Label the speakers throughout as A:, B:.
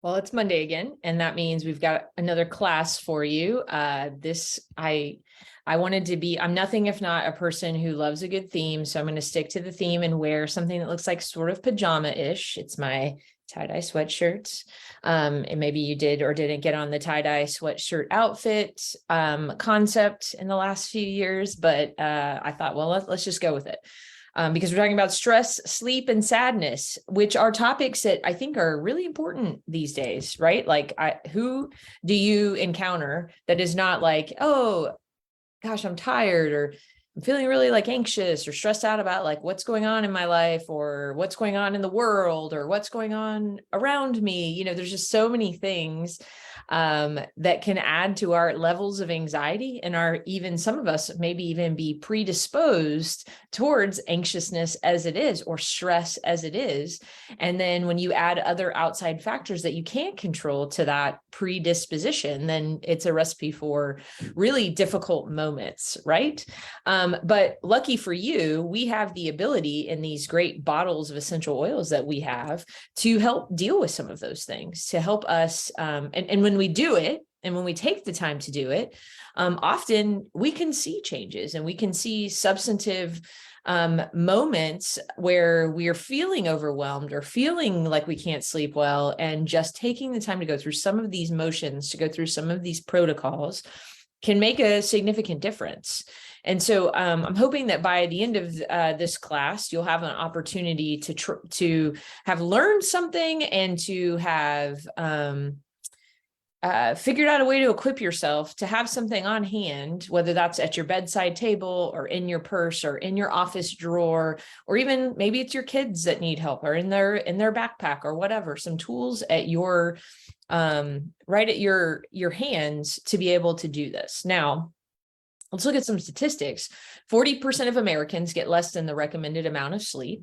A: Well, it's Monday again, and that means we've got another class for you. I wanted to be, I'm nothing if not a person who loves a good theme. So I'm going to stick to the theme and wear something that looks like sort of pajama-ish. It's my tie-dye sweatshirt. And maybe you did or didn't get on the tie-dye sweatshirt outfit concept in the last few years, but I thought, well, let's just go with it. Because we're talking about stress, sleep, and sadness, which are topics that I think are really important these days, right? Like, who do you encounter that is not like, oh, gosh, I'm tired, or I'm feeling really like anxious or stressed out about like what's going on in my life or what's going on in the world or what's going on around me. You know, there's just so many things that can add to our levels of anxiety, and even some of us maybe even be predisposed towards anxiousness as it is, or stress as it is. And then when you add other outside factors that you can't control to that predisposition, then it's a recipe for really difficult moments, right? But lucky for you, we have the ability in these great bottles of essential oils that we have to help deal with some of those things, to help us. And when we do it, and when we take the time to do it, often we can see changes and we can see substantive moments where we are feeling overwhelmed or feeling like we can't sleep well, and just taking the time to go through some of these motions, to go through some of these protocols, can make a significant difference. And so I'm hoping that by the end of this class, you'll have an opportunity to have learned something and to have figured out a way to equip yourself to have something on hand, whether that's at your bedside table or in your purse or in your office drawer, or even maybe it's your kids that need help or in their backpack or whatever, some tools at your right at your hands to be able to do this. Now, let's look at some statistics. 40% of Americans get less than the recommended amount of sleep.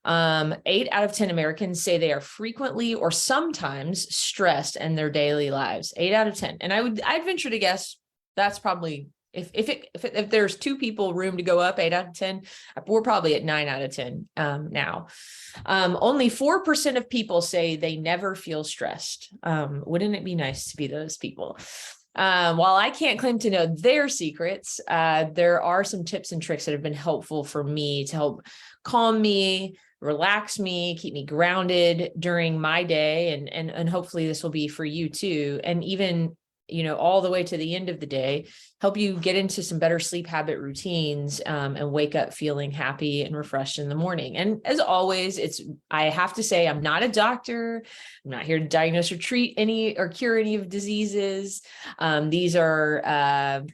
A: 8 out of 10 Americans say they are frequently or sometimes stressed in their daily lives. 8 out of 10. And I'd venture to guess that's probably, if there's 2 people room to go up, 8 out of 10, we're probably at 9 out of 10 now. Only 4% of people say they never feel stressed. Wouldn't it be nice to be those people? While I can't claim to know their secrets, there are some tips and tricks that have been helpful for me to help calm me, relax me, keep me grounded during my day. And hopefully this will be for you too. And even, you know, all the way to the end of the day, help you get into some better sleep habit routines, and wake up feeling happy and refreshed in the morning. And as always, I have to say, I'm not a doctor. I'm not here to diagnose or treat any or cure any of diseases. These are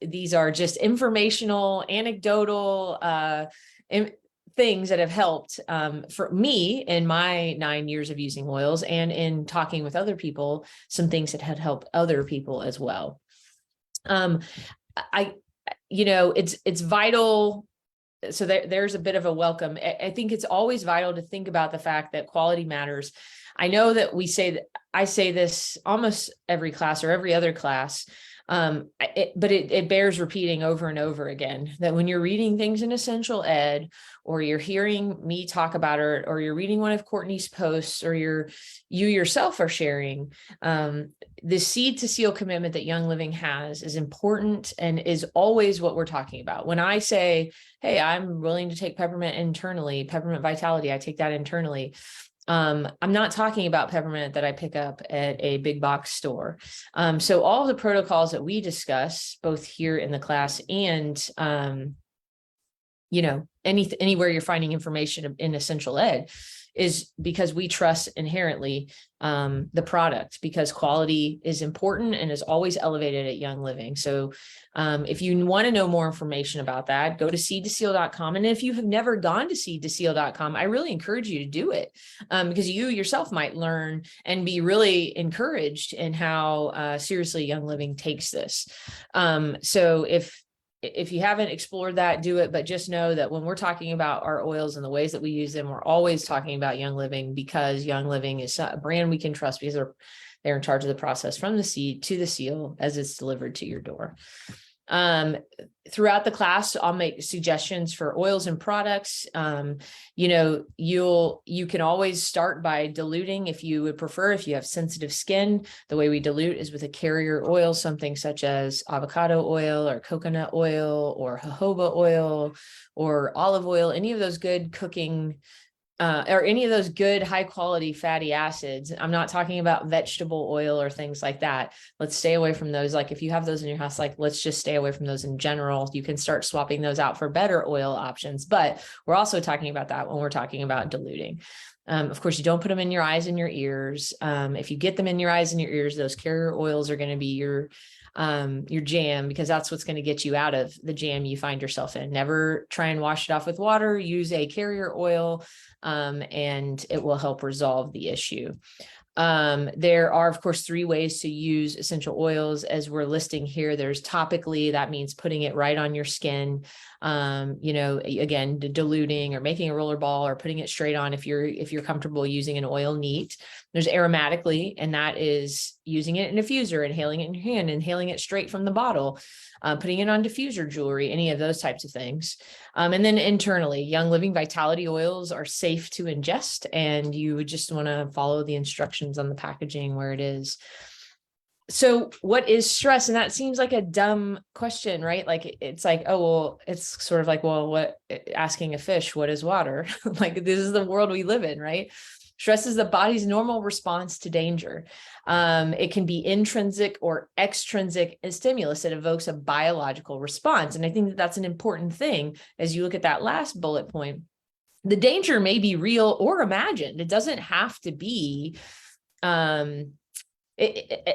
A: just informational, anecdotal, things that have helped for me in my 9 years of using oils, and in talking with other people, some things that had helped other people as well. It's vital. So there's a bit of a welcome. I think it's always vital to think about the fact that quality matters. I know that I say this almost every class or every other class, but it bears repeating over and over again, that when you're reading things in Essential Ed, or you're hearing me talk about it, or you're reading one of Courtney's posts, or you yourself are sharing, the seed to seal commitment that Young Living has is important and is always what we're talking about. When I say, hey, I'm willing to take peppermint internally, peppermint vitality, I take that internally. I'm not talking about peppermint that I pick up at a big box store. So all of the protocols that we discuss, both here in the class and, anywhere you're finding information in Essential Ed, is because we trust inherently the product, because quality is important and is always elevated at Young Living. So if you want to know more information about that, go to seed2seal.com. And if you have never gone to seed2seal.com, I really encourage you to do it, because you yourself might learn and be really encouraged in how seriously Young Living takes this. So if you haven't explored that, do it. But just know that when we're talking about our oils and the ways that we use them, we're always talking about Young Living, because Young Living is a brand we can trust, because they're in charge of the process from the seed to the seal as it's delivered to your door. Throughout the class, I'll make suggestions for oils and products. You can always start by diluting if you would prefer, if you have sensitive skin. The way we dilute is with a carrier oil, something such as avocado oil or coconut oil or jojoba oil or olive oil, any of those good cooking or any of those good high quality fatty acids. I'm not talking about vegetable oil or things like that. Let's stay away from those. Like if you have those in your house, like let's just stay away from those in general. You can start swapping those out for better oil options, but we're also talking about that when we're talking about diluting. Of course, you don't put them in your eyes and your ears. If you get them in your eyes and your ears, those carrier oils are going to be your jam, because that's what's going to get you out of the jam you find yourself in. Never try and wash it off with water. Use a carrier oil, and it will help resolve the issue. There are, of course, 3 ways to use essential oils as we're listing here. There's topically, that means putting it right on your skin. Again, diluting or making a roller ball or putting it straight on if you're comfortable using an oil neat. There's aromatically, and that is using it in a diffuser, inhaling it in your hand, inhaling it straight from the bottle, putting it on diffuser jewelry, any of those types of things. And then internally, Young Living Vitality oils are safe to ingest, and you would just want to follow the instructions on the packaging where it is. So what is stress? And that seems like a dumb question, right? Like it's like, oh, well, it's sort of like, well, what, asking a fish, what is water? Like this is the world we live in, right? Stress is the body's normal response to danger. It can be intrinsic or extrinsic stimulus that evokes a biological response. And I think that that's an important thing as you look at that last bullet point. The danger may be real or imagined. It doesn't have to be an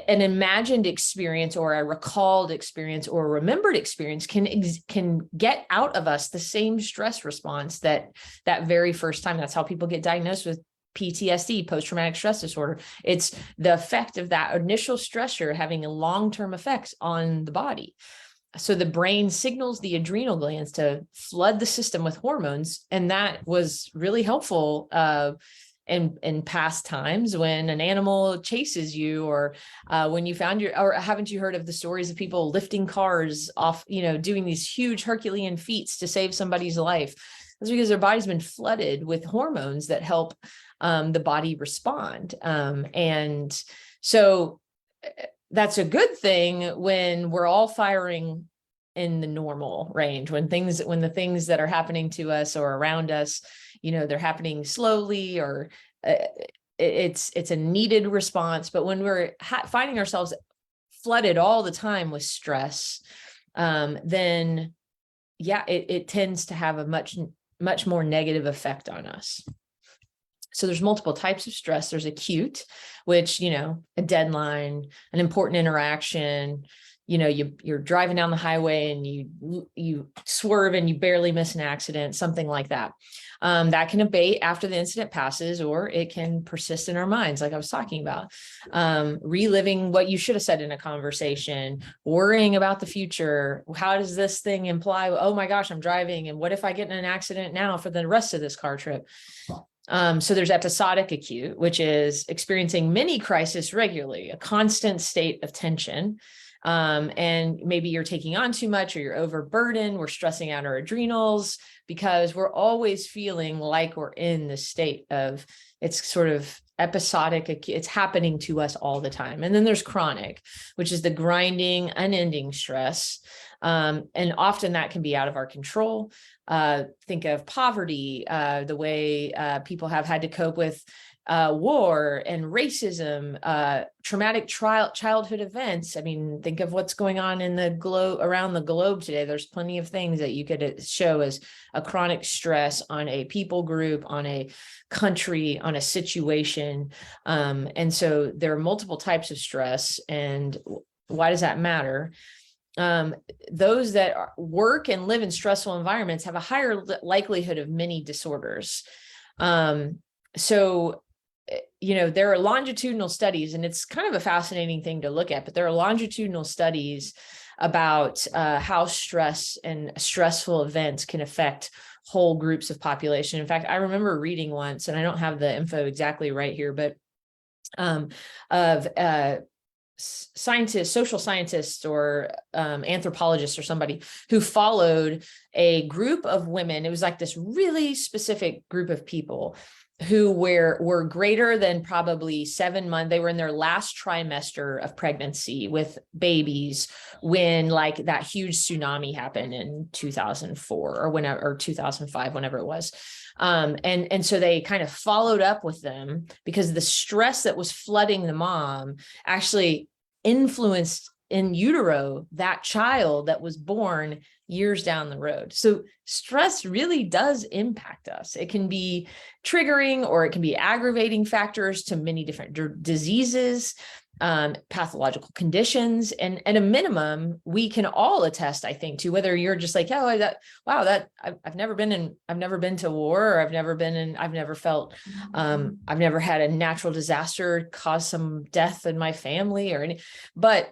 A: imagined experience or a recalled experience or a remembered experience can get out of us the same stress response that very first time. That's how people get diagnosed with PTSD, post-traumatic stress disorder. It's the effect of that initial stressor having a long-term effects on the body. So the brain signals the adrenal glands to flood the system with hormones. And that was really helpful in past times when an animal chases you, or when you found or haven't you heard of the stories of people lifting cars off, doing these huge Herculean feats to save somebody's life? That's because their body's been flooded with hormones that help the body respond. And so that's a good thing when we're all firing in the normal range, when the things that are happening to us or around us, they're happening slowly, or it's a needed response. But when we're finding ourselves flooded all the time with stress, then it tends to have a much more negative effect on us. So there's multiple types of stress. There's acute, which, a deadline, an important interaction, you're driving down the highway and you swerve and you barely miss an accident, something like that. That can abate after the incident passes, or it can persist in our minds, like I was talking about. Reliving what you should have said in a conversation, worrying about the future. How does this thing imply, oh my gosh, I'm driving, and what if I get in an accident now for the rest of this car trip? So there's episodic acute, which is experiencing mini crisis regularly, a constant state of tension. And maybe you're taking on too much, or you're overburdened. We're stressing out our adrenals because we're always feeling like we're in the state of, it's sort of episodic. It's happening to us all the time. And then there's chronic, which is the grinding, unending stress. And often that can be out of our control. Think of poverty, the way people have had to cope with war and racism, traumatic childhood events. I mean, think of what's going on in the globe, around the globe today. There's plenty of things that you could show as a chronic stress on a people group, on a country, on a situation. And so there are multiple types of stress. And why does that matter? Those that work and live in stressful environments have a higher likelihood of many disorders. So there are longitudinal studies, and it's kind of a fascinating thing to look at, but there are longitudinal studies about how stress and stressful events can affect whole groups of population. In fact, I remember reading once, and I don't have the info exactly right here, but of scientists, social scientists, or anthropologists, or somebody who followed a group of women. It was like this really specific group of people who were greater than probably 7 months. They were in their last trimester of pregnancy with babies when like that huge tsunami happened in 2004 or whenever, or 2005, whenever it was. And so they kind of followed up with them because the stress that was flooding the mom actually influenced in utero that child that was born years down the road. So stress really does impact us. It can be triggering, or it can be aggravating factors to many different diseases, pathological conditions. And at a minimum, we can all attest, I think, to whether you're just like, oh, I've never been to war, or I've never felt, I've never had a natural disaster cause some death in my family or any, but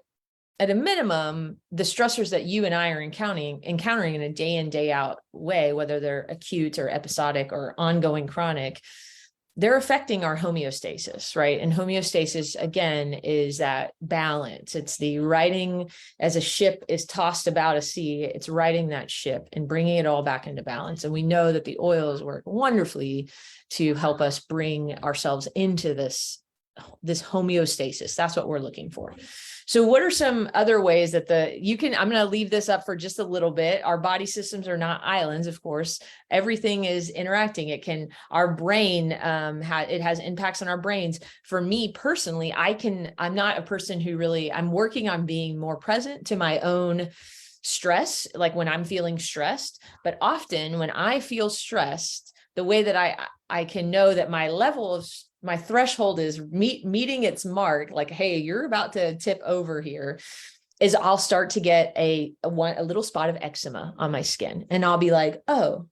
A: at a minimum, the stressors that you and I are encountering in a day in, day out way, whether they're acute or episodic or ongoing chronic, they're affecting our homeostasis, right? And homeostasis, again, is that balance. It's the righting, as a ship is tossed about a sea, it's righting that ship and bringing it all back into balance. And we know that the oils work wonderfully to help us bring ourselves into this homeostasis. That's what we're looking for. So what are some other ways that I'm going to leave this up for just a little bit. Our body systems are not islands, of course. Everything is interacting. Our brain, it has impacts on our brains. For me personally, I'm not a person who really, I'm working on being more present to my own stress, like when I'm feeling stressed. But often when I feel stressed, the way that I can know that my threshold is meeting its mark, like, hey, you're about to tip over here, is I'll start to get a little spot of eczema on my skin. And I'll be like, oh,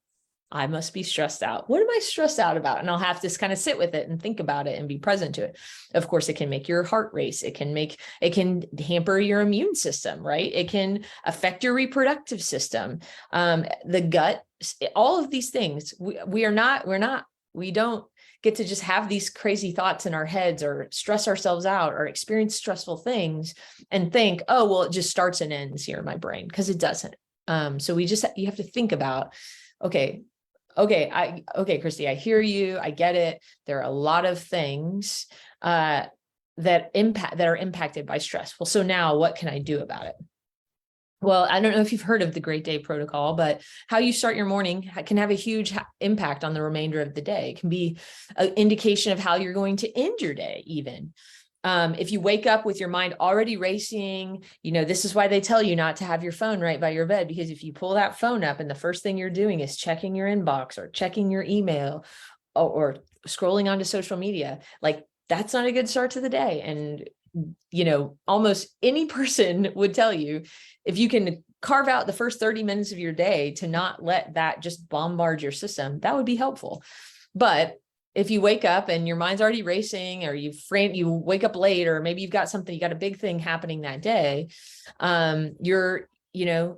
A: I must be stressed out. What am I stressed out about? And I'll have to kind of sit with it and think about it and be present to it. Of course, it can make your heart race. It can hamper your immune system, right? It can affect your reproductive system, the gut, all of these things. We don't get to just have these crazy thoughts in our heads or stress ourselves out or experience stressful things and think, oh, well, it just starts and ends here in my brain, because it doesn't. So you have to think about, okay, Christy, I hear you. I get it. There are a lot of things that are impacted by stress. Well, so now what can I do about it? Well, I don't know if you've heard of the Great Day Protocol, but how you start your morning can have a huge impact on the remainder of the day. It can be an indication of how you're going to end your day, even. If you wake up with your mind already racing, this is why they tell you not to have your phone right by your bed, because if you pull that phone up and the first thing you're doing is checking your inbox or checking your email or scrolling onto social media, like that's not a good start to the day. And almost any person would tell you, if you can carve out the first 30 minutes of your day to not let that just bombard your system, that would be helpful. But if you wake up and your mind's already racing, or you wake up late, or maybe you got a big thing happening that day, you're going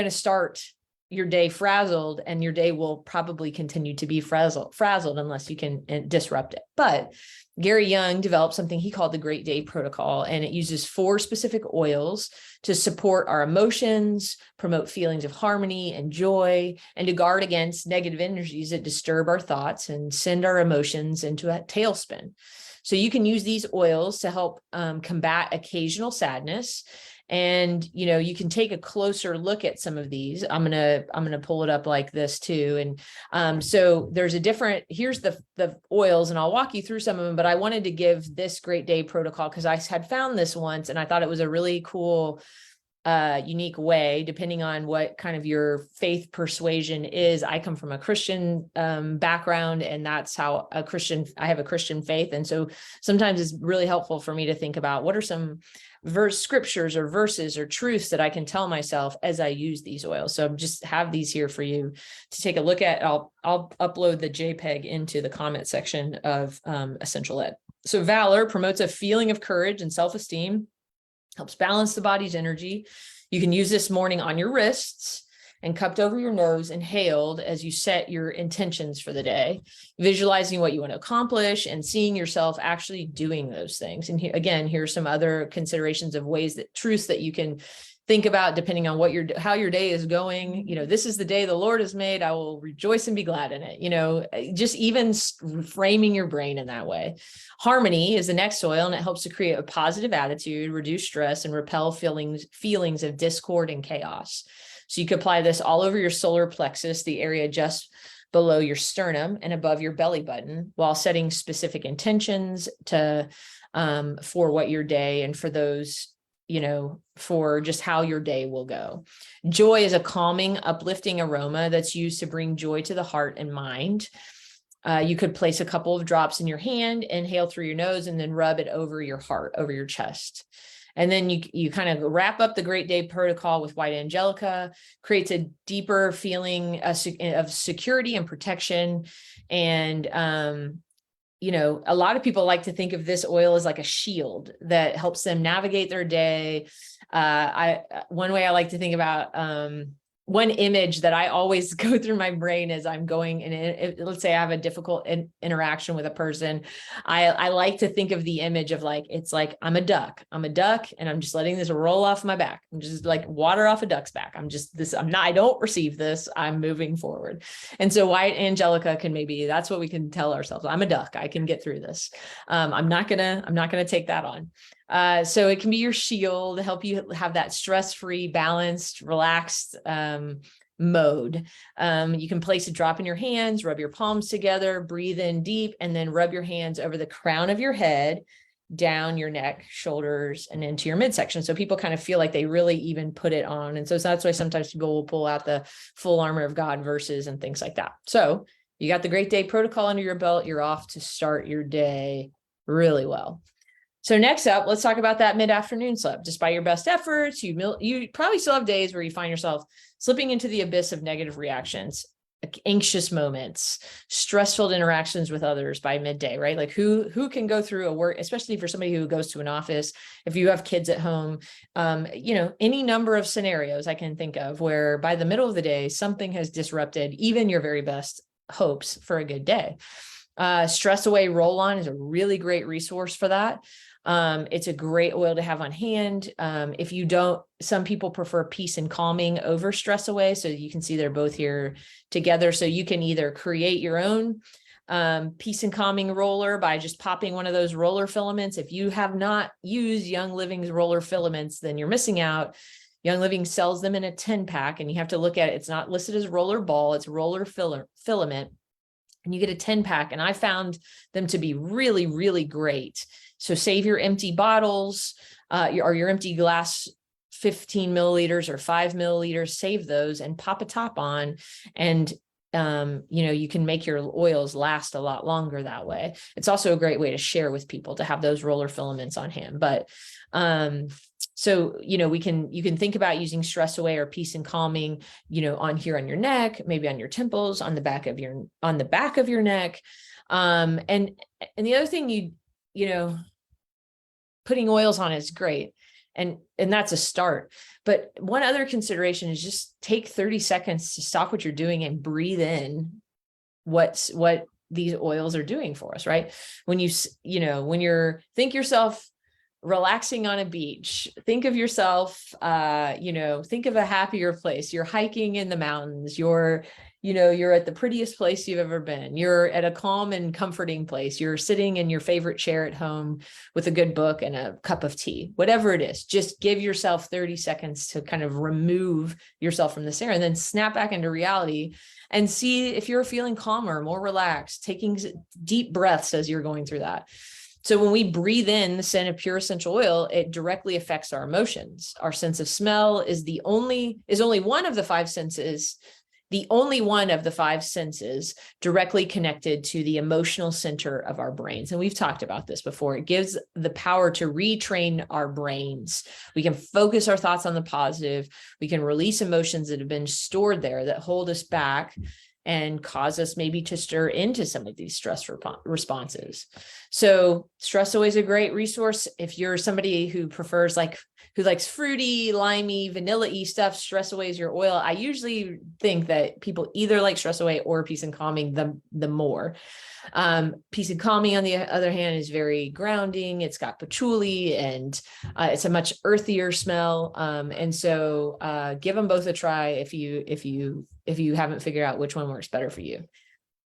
A: to start your day frazzled, and your day will probably continue to be frazzled unless you can disrupt it. But Gary Young developed something he called the Great Day Protocol, and it uses 4 specific oils to support our emotions, promote feelings of harmony and joy, and to guard against negative energies that disturb our thoughts and send our emotions into a tailspin. So you can use these oils to help combat occasional sadness. And, you can take a closer look at some of these. I'm going to pull it up like this too. And so there's here's the oils, and I'll walk you through some of them, but I wanted to give this Great Day Protocol because I had found this once and I thought it was a really cool, unique way, depending on what kind of your faith persuasion is. I come from a Christian background, and that's how I have a Christian faith. And so sometimes it's really helpful for me to think about what are some scriptures or verses or truths that I can tell myself as I use these oils. So just have these here for you to take a look at. I'll upload the JPEG into the comment section of Essential Ed. So Valor promotes a feeling of courage and self-esteem, helps balance the body's energy. You can use this morning on your wrists, and cupped over your nose, inhaled as you set your intentions for the day, visualizing what you want to accomplish and seeing yourself actually doing those things. And here, again, here's some other considerations of truths that you can think about depending on how your day is going. This is the day the Lord has made. I will rejoice and be glad in it. Just even framing your brain in that way. Harmony is the next oil, and it helps to create a positive attitude, reduce stress, and repel feelings of discord and chaos. So you could apply this all over your solar plexus, the area just below your sternum and above your belly button, while setting specific intentions for what your day and for those, for just how your day will go. Joy is a calming, uplifting aroma that's used to bring joy to the heart and mind. You could place a couple of drops in your hand, inhale through your nose, and then rub it over your heart, over your chest. And then you kind of wrap up the Great Day Protocol with White Angelica, creates a deeper feeling of security and protection. And, a lot of people like to think of this oil as like a shield that helps them navigate their day. One way I like to think about, one image that I always go through my brain as I'm going, and let's say I have a difficult interaction with a person. I like to think of the image of it's like, I'm a duck and I'm just letting this roll off my back. I'm just like water off a duck's back. I don't receive this. I'm moving forward. And so White Angelica that's what we can tell ourselves. I'm a duck. I can get through this. I'm not gonna take that on. So it can be your shield to help you have that stress-free, balanced, relaxed mode. You can place a drop in your hands, rub your palms together, breathe in deep, and then rub your hands over the crown of your head, down your neck, shoulders, and into your midsection. So people kind of feel like they really even put it on. And so that's why sometimes people will pull out the full armor of God verses and things like that. So you got the Great Day Protocol under your belt. You're off to start your day really well. So next up, let's talk about that mid-afternoon slip. Despite your best efforts, you probably still have days where you find yourself slipping into the abyss of negative reactions, anxious moments, stressful interactions with others by midday, right? Like who can go through a work, especially for somebody who goes to an office, if you have kids at home, any number of scenarios I can think of where by the middle of the day, something has disrupted even your very best hopes for a good day. Stress Away Roll-On is a really great resource for that. It's a great oil to have on hand. Some people prefer Peace and Calming over Stress Away. So you can see they're both here together. So you can either create your own Peace and Calming roller by just popping one of those roller filaments. If you have not used Young Living's roller filaments, then you're missing out. Young Living sells them in a 10-pack, and you have to look at it. It's not listed as roller ball, it's roller filament. And you get a 10-pack, and I found them to be really, really great. So save your empty bottles or your empty glass 15 milliliters or 5 milliliters, save those and pop a top on. And, you can make your oils last a lot longer that way. It's also a great way to share with people to have those roller filaments on hand. But so, you can think about using Stress Away or Peace and Calming, on your neck, maybe on your temples, on the back of your neck. And the other thing putting oils on is great. And that's a start. But one other consideration is just take 30 seconds to stop what you're doing and breathe in what these oils are doing for us, right? When think yourself relaxing on a beach, think of yourself, think of a happier place. You're hiking in the mountains. You're at the prettiest place you've ever been. You're at a calm and comforting place. You're sitting in your favorite chair at home with a good book and a cup of tea, whatever it is. Just give yourself 30 seconds to kind of remove yourself from this air and then snap back into reality and see if you're feeling calmer, more relaxed, taking deep breaths as you're going through that. So when we breathe in the scent of pure essential oil, it directly affects our emotions. Our sense of smell is only one of the five senses, directly connected to the emotional center of our brains. And we've talked about this before. It gives the power to retrain our brains. We can focus our thoughts on the positive. We can release emotions that have been stored there that hold us back and cause us maybe to stir into some of these stress responses. So stress oil is a great resource. If you're somebody who prefers who likes fruity, limey, vanilla-y stuff, stress away is your oil. I usually think that people either like stress away or peace and calming the more. Peace and calming, on the other hand, is very grounding. It's got patchouli and it's a much earthier smell. And so give them both a try if you haven't figured out which one works better for you.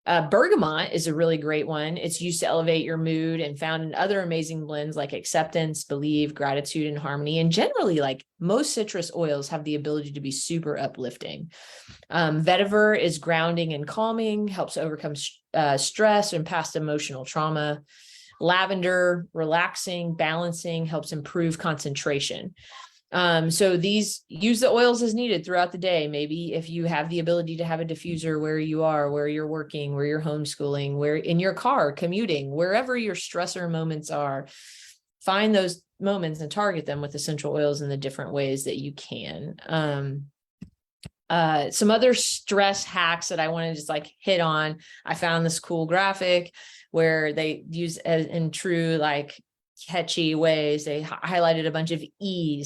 A: Bergamot is a really great one. It's used to elevate your mood and found in other amazing blends like acceptance, believe, gratitude, and harmony. And generally, like most citrus oils have the ability to be super uplifting. Vetiver is grounding and calming, helps overcome stress and past emotional trauma. Lavender, relaxing, balancing, helps improve concentration. So use the oils as needed throughout the day. Maybe if you have the ability to have a diffuser where you are, where you're working, where you're homeschooling, where in your car, commuting, wherever your stressor moments are, find those moments and target them with essential oils in the different ways that you can. Some other stress hacks that I want to just like hit on. I found this cool graphic where they use in true like catchy ways. They highlighted a bunch of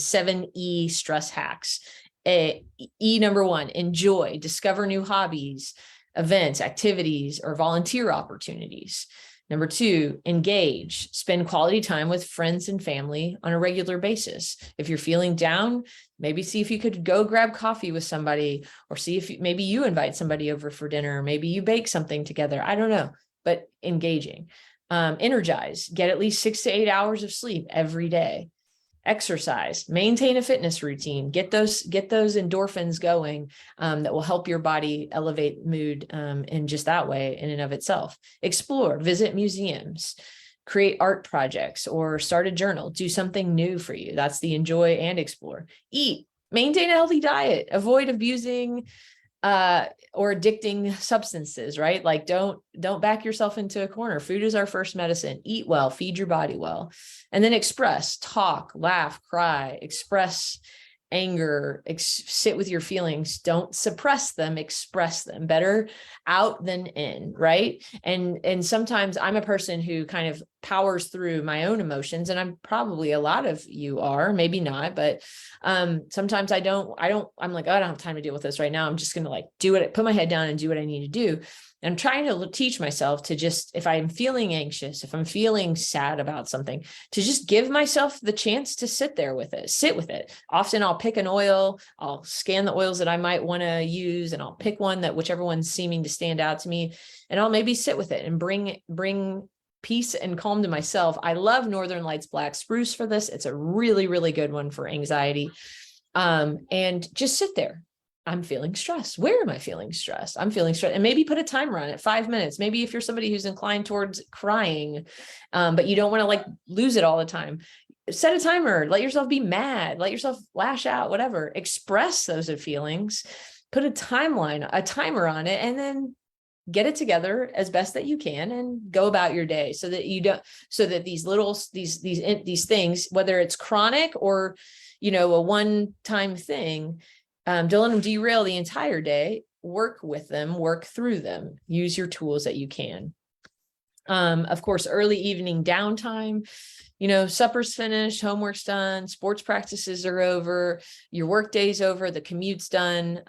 A: 7 E stress hacks. Number 1, enjoy, discover new hobbies, events, activities, or volunteer opportunities. Number 2, engage, spend quality time with friends and family on a regular basis. If you're feeling down, maybe see if you could go grab coffee with somebody, or see if maybe you invite somebody over for dinner. Maybe you bake something together. I don't know, but engaging. Energize, get at least 6 to 8 hours of sleep every day. Exercise, maintain a fitness routine, get those endorphins going that will help your body elevate mood in just that way in and of itself. Explore, visit museums, create art projects, or start a journal. Do something new for you. That's the enjoy and explore. Eat, maintain a healthy diet, avoid abusing or addicting substances, right? Like don't back yourself into a corner. Food is our first medicine. Eat well, feed your body well, and then express, talk, laugh, cry, express anger, sit with your feelings. Don't suppress them, express them. Better out than in, right? And sometimes I'm a person who kind of powers through my own emotions, and I'm probably a lot of you are, maybe not, but sometimes I'm like, oh, I don't have time to deal with this right now. I'm just going to like put my head down and do what I need to do. And I'm trying to teach myself to just, if I'm feeling anxious, if I'm feeling sad about something, to just give myself the chance to sit with it. Often I'll pick an oil, I'll scan the oils that I might want to use, and I'll pick one that whichever one's seeming to stand out to me, and I'll maybe sit with it and bring peace and calm to myself. I love Northern Lights Black Spruce for this. It's a really, really good one for anxiety. And just sit there. I'm feeling stressed. Where am I feeling stressed? I'm feeling stressed. And maybe put a timer on it, 5 minutes. Maybe if you're somebody who's inclined towards crying, but you don't want to like lose it all the time, set a timer, let yourself be mad, let yourself lash out, whatever, express those feelings, put a timer on it, and then get it together as best that you can and go about your day, so that these things, whether it's chronic or, a one-time thing, don't let them derail the entire day. Work with them, work through them, use your tools that you can. Of course, early evening downtime, supper's finished, homework's done, sports practices are over, your work day's over, the commute's done.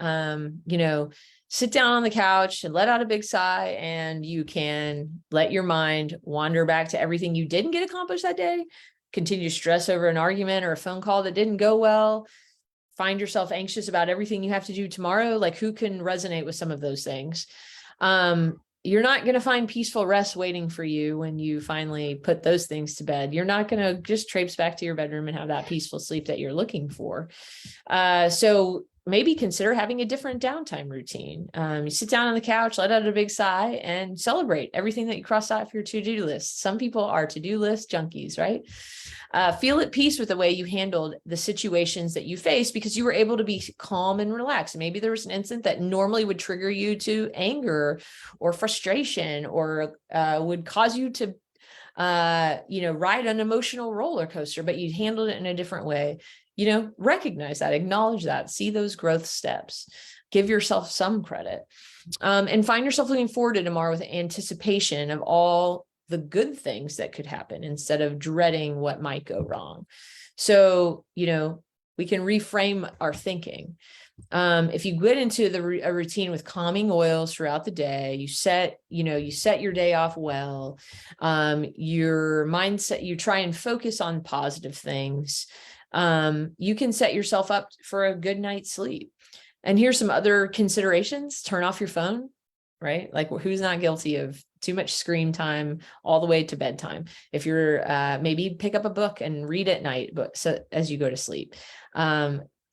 A: Sit down on the couch and let out a big sigh, and you can let your mind wander back to everything you didn't get accomplished that day, continue to stress over an argument or a phone call that didn't go well, find yourself anxious about everything you have to do tomorrow. Like, who can resonate with some of those things? You're not going to find peaceful rest waiting for you when you finally put those things to bed. You're not going to just traipse back to your bedroom and have that peaceful sleep that you're looking for. So maybe consider having a different downtime routine. You sit down on the couch, let out a big sigh, and celebrate everything that you crossed off your to-do list. Some people are to-do list junkies, right? Feel at peace with the way you handled the situations that you faced, because you were able to be calm and relaxed. Maybe there was an incident that normally would trigger you to anger or frustration, or would cause you to ride an emotional roller coaster, but you handled it in a different way. Recognize that, acknowledge that, see those growth steps, give yourself some credit, and find yourself looking forward to tomorrow with anticipation of all the good things that could happen instead of dreading what might go wrong. So, we can reframe our thinking. If you get into a routine with calming oils throughout the day, you set your day off well, your mindset, you try and focus on positive things, you can set yourself up for a good night's sleep. And here's some other considerations. Turn off your phone, right? Like, who's not guilty of too much screen time all the way to bedtime? If you're maybe pick up a book and read at night, but as you go to sleep.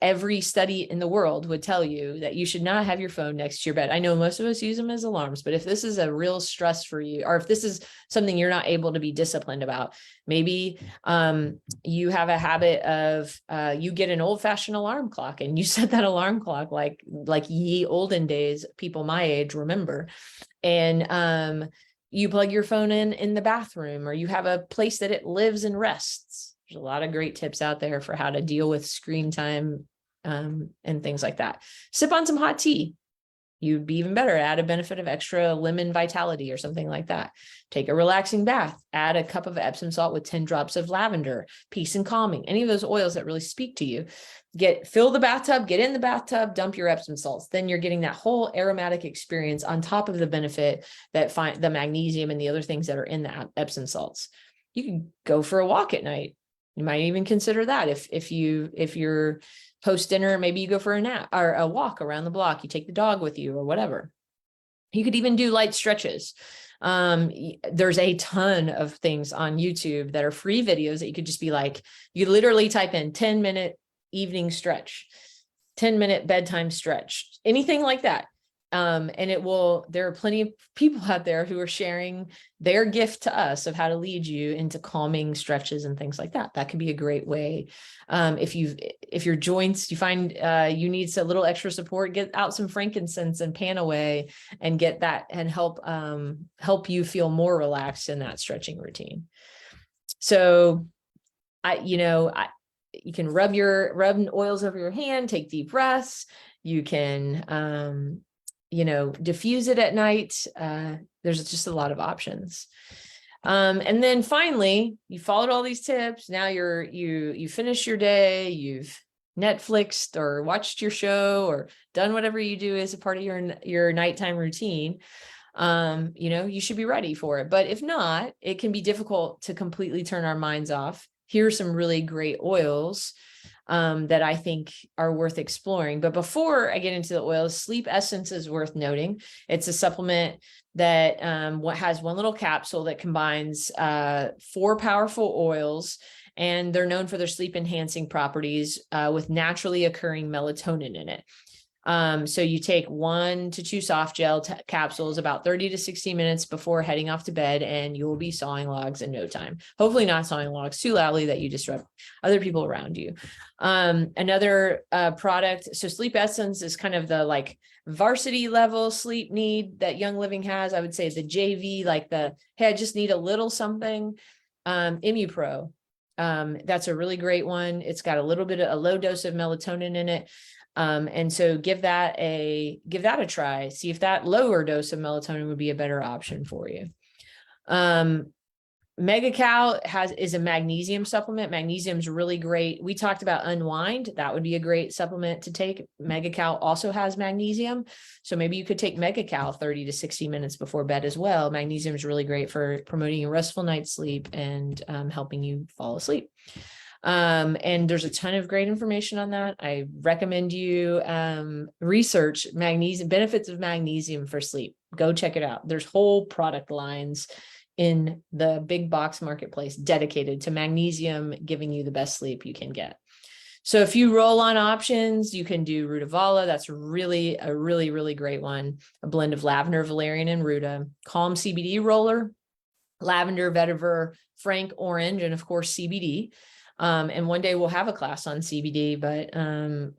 A: Every study in the world would tell you that you should not have your phone next to your bed. I know most of us use them as alarms, but if this is a real stress for you, or if this is something you're not able to be disciplined about, maybe you have a habit of you get an old-fashioned alarm clock and you set that alarm clock like ye olden days, people my age remember, and you plug your phone in the bathroom, or you have a place that it lives and rests. There's a lot of great tips out there for how to deal with screen time and things like that. Sip on some hot tea. You'd be even better. Add a benefit of extra lemon vitality or something like that. Take a relaxing bath. Add a cup of Epsom salt with 10 drops of lavender, peace and calming. Any of those oils that really speak to you. Fill the bathtub, get in the bathtub, dump your Epsom salts. Then you're getting that whole aromatic experience on top of the benefit that the magnesium and the other things that are in the Epsom salts. You can go for a walk at night. You might even consider that if you're post dinner, maybe you go for a nap or a walk around the block. You take the dog with you or whatever. You could even do light stretches. There's a ton of things on YouTube that are free videos that you could just be like, you literally type in 10-minute evening stretch, 10-minute bedtime stretch, anything like that. And there are plenty of people out there who are sharing their gift to us of how to lead you into calming stretches and things like that. That could be a great way. If your joints, you find you need a little extra support, get out some frankincense and pan away and get that and help you feel more relaxed in that stretching routine. So you can rub oils over your hand, take deep breaths. You can, diffuse it at night. There's just a lot of options. And then finally, you followed all these tips. Now you finished your day, you've Netflixed or watched your show or done whatever you do as a part of your nighttime routine. You should be ready for it. But if not, it can be difficult to completely turn our minds off. Here are some really great oils that I think are worth exploring. But before I get into the oils, Sleep Essence is worth noting. It's a supplement that has one little capsule that combines 4 powerful oils, and they're known for their sleep enhancing properties with naturally occurring melatonin in it. So you take 1 to 2 soft gel capsules about 30 to 60 minutes before heading off to bed, and you will be sawing logs in no time. Hopefully not sawing logs too loudly that you disrupt other people around you. Another product, so Sleep Essence is kind of the varsity level sleep need that Young Living has. I would say the JV, hey, I just need a little something. ImmuPro, that's a really great one. It's got a low dose of melatonin in it. And so give that a try. See if that lower dose of melatonin would be a better option for you. MegaCal is a magnesium supplement. Magnesium is really great. We talked about Unwind. That would be a great supplement to take. MegaCal also has magnesium. So maybe you could take MegaCal 30 to 60 minutes before bed as well. Magnesium is really great for promoting a restful night's sleep and helping you fall asleep. And there's a ton of great information on that. I recommend you research benefits of magnesium for sleep. Go check it out. There's whole product lines in the big box marketplace dedicated to magnesium, giving you the best sleep you can get. So if you roll on options, you can do Rutavala. That's really a really, really great one. A blend of lavender, valerian, and Ruta. Calm CBD roller, lavender, vetiver, frank, orange, and of course CBD. And one day we'll have a class on CBD, but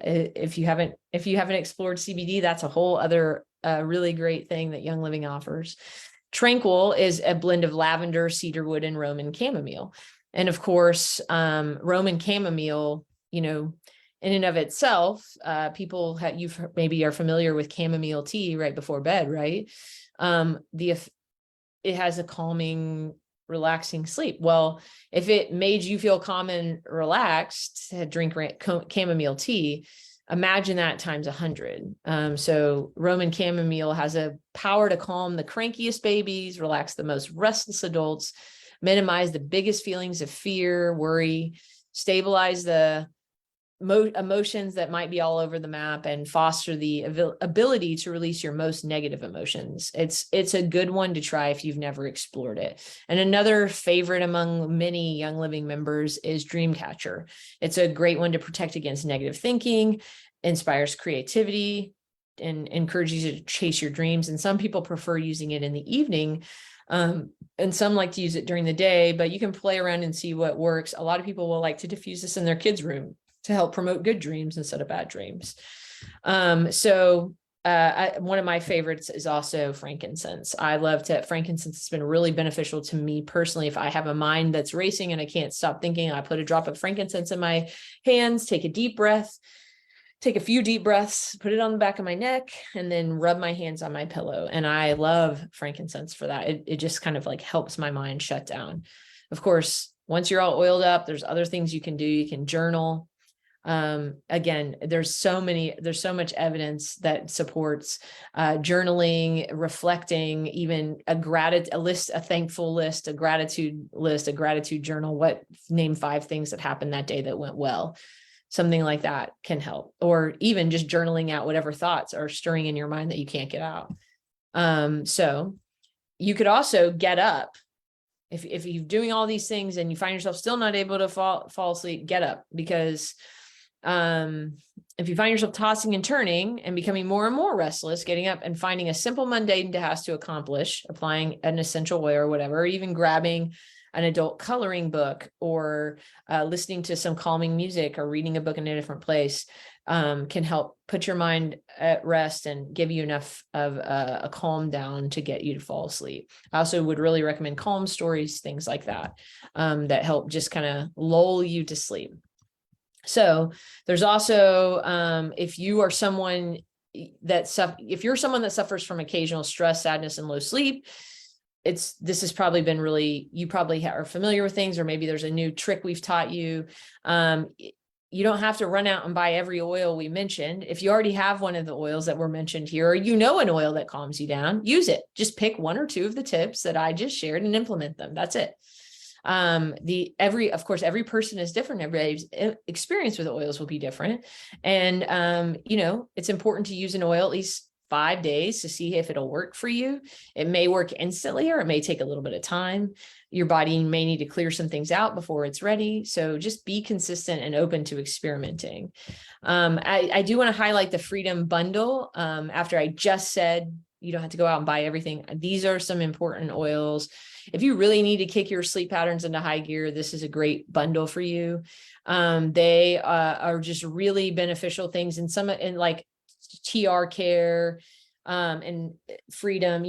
A: if you haven't explored CBD, that's a whole other really great thing that Young Living offers. Tranquil is a blend of lavender, cedarwood, and Roman chamomile. And of course, Roman chamomile, you know, in and of itself, people you've maybe are familiar with chamomile tea right before bed, right? It has a calming, relaxing sleep. Well, if it made you feel calm and relaxed to drink chamomile tea, imagine that times 100. So Roman chamomile has a power to calm the crankiest babies, relax the most restless adults, minimize the biggest feelings of fear, worry, stabilize the emotions that might be all over the map, and foster the ability to release your most negative emotions. It's a good one to try if you've never explored it. And another favorite among many Young Living members is Dreamcatcher. It's a great one to protect against negative thinking, inspires creativity, and encourages you to chase your dreams. And some people prefer using it in the evening. And some like to use it during the day, but you can play around and see what works. A lot of people will like to diffuse this in their kids' room to help promote good dreams instead of bad dreams. One of my favorites is also frankincense. Frankincense has been really beneficial to me personally. If I have a mind that's racing and I can't stop thinking, I put a drop of frankincense in my hands, take a few deep breaths, put it on the back of my neck, and then rub my hands on my pillow. And I love frankincense for that. It just kind of like helps my mind shut down. Of course, once you're all oiled up, there's other things you can do. You can journal. Again, there's so much evidence that supports journaling, reflecting, even a thankful list, a gratitude journal. Name 5 things that happened that day that went well. Something like that can help, or even just journaling out whatever thoughts are stirring in your mind that you can't get out. So you could also get up. If you're doing all these things and you find yourself still not able to fall asleep, get up, because if you find yourself tossing and turning and becoming more and more restless, getting up and finding a simple mundane task to accomplish, applying an essential oil or whatever, or even grabbing an adult coloring book, or listening to some calming music, or reading a book in a different place, can help put your mind at rest and give you enough of a calm down to get you to fall asleep. I also would really recommend calm stories, things like that, that help just kind of lull you to sleep. So there's also, if you're someone that suffers from occasional stress, sadness, and low sleep, this has probably been you probably are familiar with things, or maybe there's a new trick we've taught you. You don't have to run out and buy every oil we mentioned. If you already have one of the oils that were mentioned here, or an oil that calms you down, use it. Just pick 1 or 2 of the tips that I just shared and implement them. That's it. Of course, every person is different. Everybody's experience with oils will be different. And, it's important to use an oil at least 5 days to see if it'll work for you. It may work instantly, or it may take a little bit of time. Your body may need to clear some things out before it's ready. So just be consistent and open to experimenting. I do want to highlight the Freedom Bundle. After I just said, you don't have to go out and buy everything. These are some important oils. If you really need to kick your sleep patterns into high gear, this is a great bundle for you. They are just really beneficial things in like TR Care and Freedom.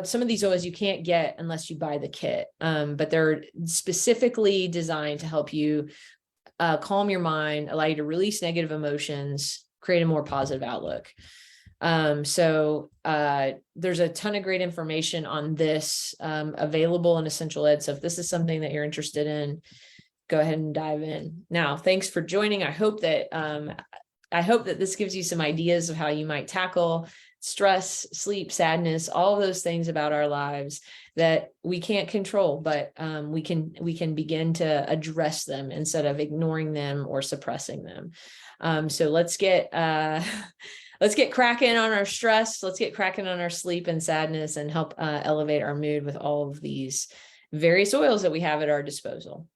A: Some of these oils you can't get unless you buy the kit, but they're specifically designed to help you calm your mind, allow you to release negative emotions, create a more positive outlook. So there's a ton of great information on this available in Essential Ed. So if this is something that you're interested in, go ahead and dive in. Now, thanks for joining. I hope that this gives you some ideas of how you might tackle stress, sleep, sadness, all of those things about our lives that we can't control, but we can begin to address them instead of ignoring them or suppressing them. So let's get cracking on our stress. Let's get cracking on our sleep and sadness, and help elevate our mood with all of these various oils that we have at our disposal.